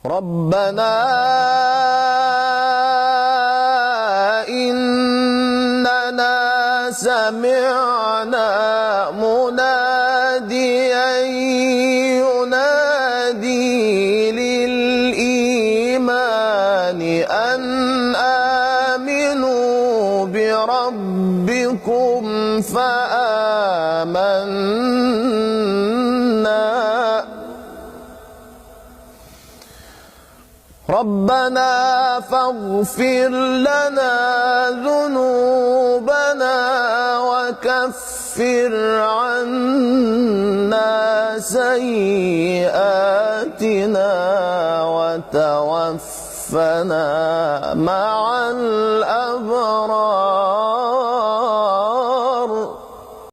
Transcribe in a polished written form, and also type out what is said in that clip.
ربنا إننا سمعنا مناديا ينادي للإيمان أن آمنوا بربكم فآمنا ربنا فاغفر لنا ذنوبنا وكفر عنا سيئاتنا وتوفنا مع